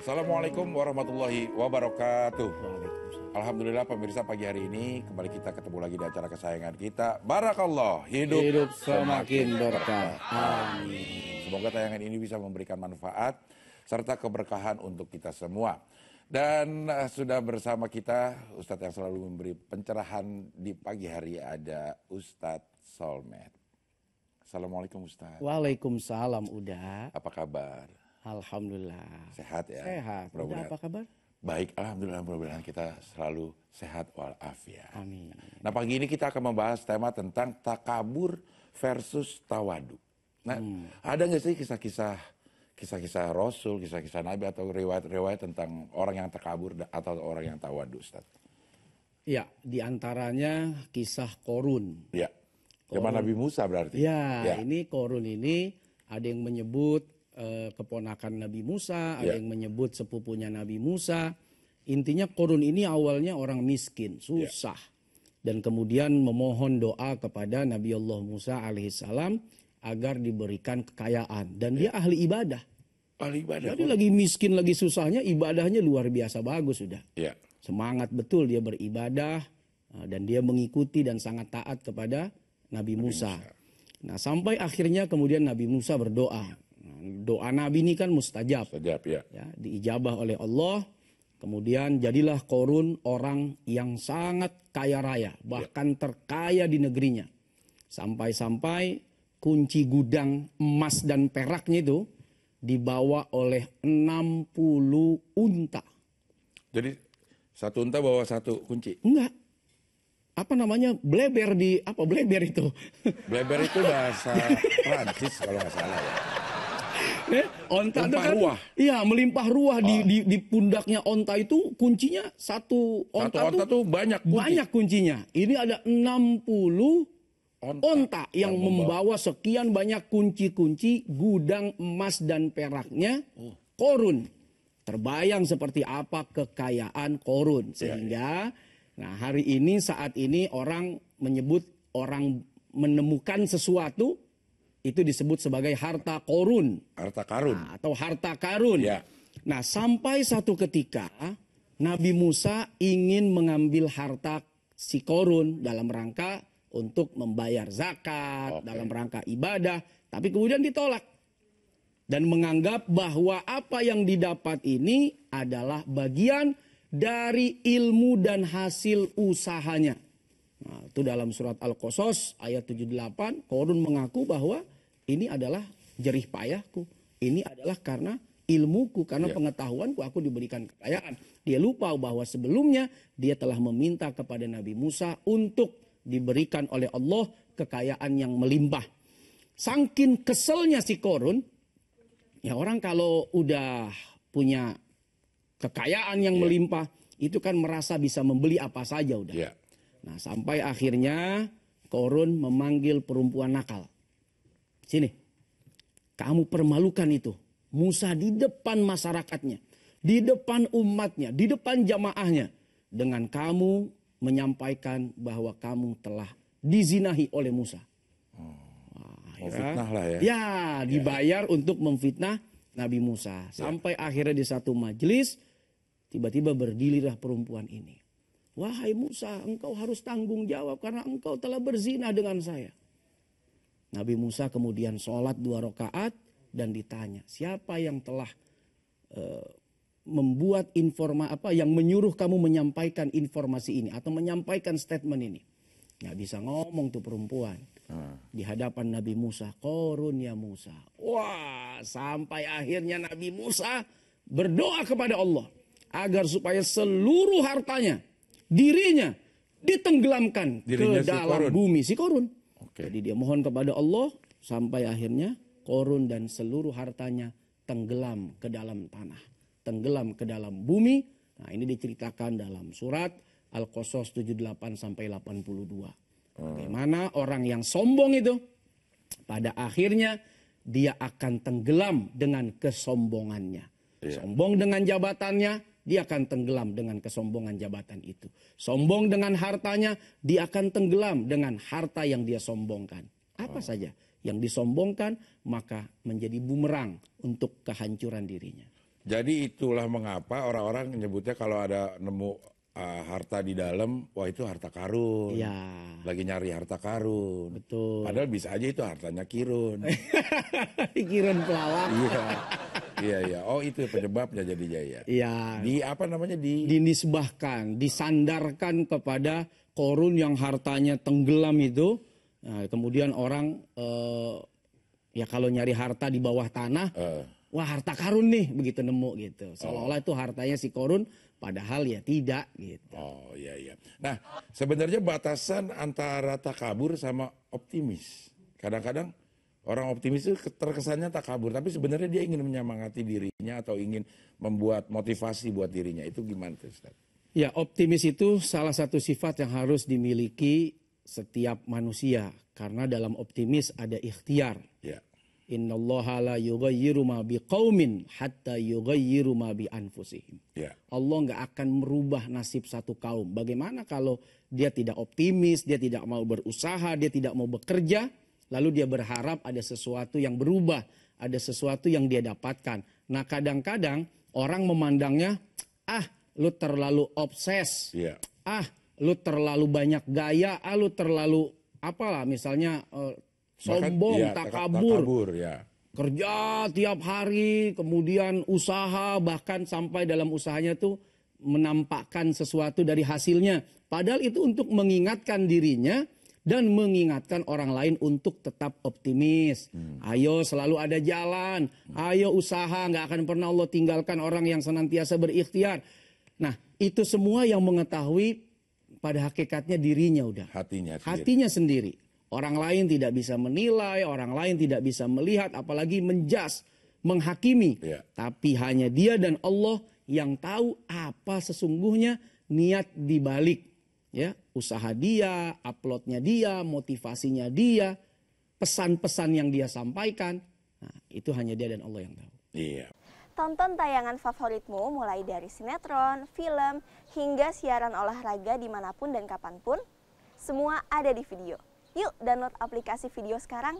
Assalamualaikum warahmatullahi wabarakatuh. Waalaikumsalam. Alhamdulillah pemirsa, pagi hari ini kembali kita ketemu lagi di acara kesayangan kita, Barakallah, hidup Semakin berkah. Amin. Semoga tayangan ini bisa memberikan manfaat serta keberkahan untuk kita semua. Dan sudah bersama kita Ustadz yang selalu memberi pencerahan di pagi hari, ada Ustadz Solmed. Assalamualaikum Ustadz. Waalaikumsalam. Udah. Apa kabar? Alhamdulillah. Sehat ya? Sehat. Udah, apa kabar? Baik, alhamdulillah, mudah-mudahan kita selalu sehat walafiat. Amin. Nah, pagi ini kita akan membahas tema tentang takabur versus tawadu. Nah, ada nggak sih kisah-kisah Rasul, kisah-kisah Nabi atau riwayat-riwayat tentang orang yang takabur atau orang yang tawadu, Ustaz? Ya, diantaranya kisah Korun. Ya, zaman Nabi Musa berarti. Ya, ini Korun ini ada yang menyebut keponakan Nabi Musa, ada yang menyebut sepupunya Nabi Musa. Intinya Korun ini awalnya orang miskin, susah. Dan kemudian memohon doa kepada Nabi Allah Musa alaihissalam agar diberikan kekayaan. Dan dia ahli ibadah. Ahli ibadah. Jadi lagi miskin, lagi susahnya, ibadahnya luar biasa bagus sudah. Ya. Semangat betul dia beribadah dan dia mengikuti dan sangat taat kepada Nabi Musa. Nah, sampai akhirnya kemudian Nabi Musa berdoa. Doa Nabi ini kan mustajab. Mustajab, ya. Ya, diijabah oleh Allah. Kemudian jadilah Korun orang yang sangat kaya raya, bahkan terkaya di negerinya. Sampai-sampai kunci gudang emas dan peraknya itu dibawa oleh 60 unta. Jadi satu unta bawa satu kunci? Enggak. Apa namanya? Bleber itu? Bleber itu bahasa Prancis kalau nggak salah ya. Onta itu Melimpah kan, ruah. iya, melimpah ruah. Di pundaknya onta itu kuncinya satu onta tuh banyak kunci. Banyak kuncinya. Ini ada 60 onta yang membawa sekian banyak kunci-kunci gudang emas dan peraknya Korun. Terbayang seperti apa kekayaan Korun. Sehingga nah hari ini, saat ini orang menyebut orang menemukan sesuatu itu disebut sebagai harta Korun. Harta karun. Nah, atau harta karun. Ya. Nah, sampai satu ketika Nabi Musa ingin mengambil harta si Korun dalam rangka untuk membayar zakat, dalam rangka ibadah, tapi kemudian ditolak. Dan menganggap bahwa apa yang didapat ini adalah bagian dari ilmu dan hasil usahanya. Nah, itu dalam surat Al-Qasas ayat 78, Korun mengaku bahwa ini adalah jerih payahku. Ini adalah karena ilmuku, karena pengetahuanku aku diberikan kekayaan. Dia lupa bahwa sebelumnya dia telah meminta kepada Nabi Musa untuk diberikan oleh Allah kekayaan yang melimpah. Saking keselnya si Korun, ya orang kalau udah punya kekayaan yang melimpah, itu kan merasa bisa membeli apa saja udah. Ya. Nah, sampai akhirnya Korun memanggil perempuan nakal. Sini, kamu permalukan itu Musa di depan masyarakatnya, di depan umatnya, di depan jamaahnya, dengan kamu menyampaikan bahwa kamu telah dizinahi oleh Musa. Fitnah lah ya. Ya, dibayar untuk memfitnah Nabi Musa. Sampai akhirnya di satu majelis, tiba-tiba berdirilah perempuan ini. Wahai Musa, engkau harus tanggung jawab karena engkau telah berzina dengan saya. Nabi Musa kemudian sholat 2 rakaat dan ditanya, siapa yang telah membuat yang menyuruh kamu menyampaikan informasi ini atau menyampaikan statement ini? Nggak bisa ngomong tuh perempuan. Di hadapan Nabi Musa, Korun ya Musa. Wah, sampai akhirnya Nabi Musa berdoa kepada Allah agar supaya seluruh hartanya, dirinya ditenggelamkan ke dalam bumi si Korun. Jadi dia mohon kepada Allah sampai akhirnya Korun dan seluruh hartanya tenggelam ke dalam tanah, tenggelam ke dalam bumi. Nah, ini diceritakan dalam surat Al-Qasas 78 sampai 82. Bagaimana orang yang sombong itu pada akhirnya dia akan tenggelam dengan kesombongannya. Sombong dengan jabatannya, dia akan tenggelam dengan kesombongan jabatan itu. Sombong dengan hartanya, dia akan tenggelam dengan harta yang dia sombongkan. Apa saja yang disombongkan, maka menjadi bumerang untuk kehancuran dirinya. Jadi itulah mengapa orang-orang menyebutnya kalau ada nemu harta di dalam, wah itu harta karun. Iya. Lagi nyari harta karun. Betul. Padahal bisa aja itu hartanya kirun. Kirun pelawak. Iya. Oh itu penyebabnya jadinya ya. Iya. Di apa namanya dinisbahkan, disandarkan kepada korun yang hartanya tenggelam itu. Nah, kemudian orang ya kalau nyari harta di bawah tanah, wah harta karun nih, begitu nemu gitu. Seolah-olah itu hartanya si korun, padahal ya tidak gitu. Oh iya. Nah sebenarnya batasan antara takabur sama optimis. Kadang-kadang orang optimis itu terkesannya takabur, tapi sebenarnya dia ingin menyemangati dirinya atau ingin membuat motivasi buat dirinya. Itu gimana tuh Ustaz? Ya, optimis itu salah satu sifat yang harus dimiliki setiap manusia. Karena dalam optimis ada ikhtiar. Ya. Innallaha la yughayyiru ma biqaumin hatta yughayyiru ma bi anfusihim. Ya. Allah nggak akan merubah nasib satu kaum. Bagaimana kalau dia tidak optimis, dia tidak mau berusaha, dia tidak mau bekerja, lalu dia berharap ada sesuatu yang berubah, ada sesuatu yang dia dapatkan. Nah, kadang-kadang orang memandangnya, lu terlalu obses. Ya. Lu terlalu banyak gaya, lu terlalu apalah misalnya sombong, takabur. Ya. Kerja tiap hari, kemudian usaha, bahkan sampai dalam usahanya tuh menampakkan sesuatu dari hasilnya. Padahal itu untuk mengingatkan dirinya dan mengingatkan orang lain untuk tetap optimis. Ayo selalu ada jalan, ayo usaha, nggak akan pernah Allah tinggalkan orang yang senantiasa berikhtiar. Nah itu semua yang mengetahui pada hakikatnya dirinya udah. Hatinya sendiri. Orang lain tidak bisa menilai, orang lain tidak bisa melihat, apalagi menjas, menghakimi. Ya. Tapi hanya dia dan Allah yang tahu apa sesungguhnya niat dibalik. Ya, usaha dia, uploadnya dia, motivasinya dia, pesan-pesan yang dia sampaikan. Nah, itu hanya dia dan Allah yang tahu. Iya. Tonton tayangan favoritmu mulai dari sinetron, film, hingga siaran olahraga dimanapun dan kapanpun. Semua ada di video. Yuk download aplikasi video sekarang.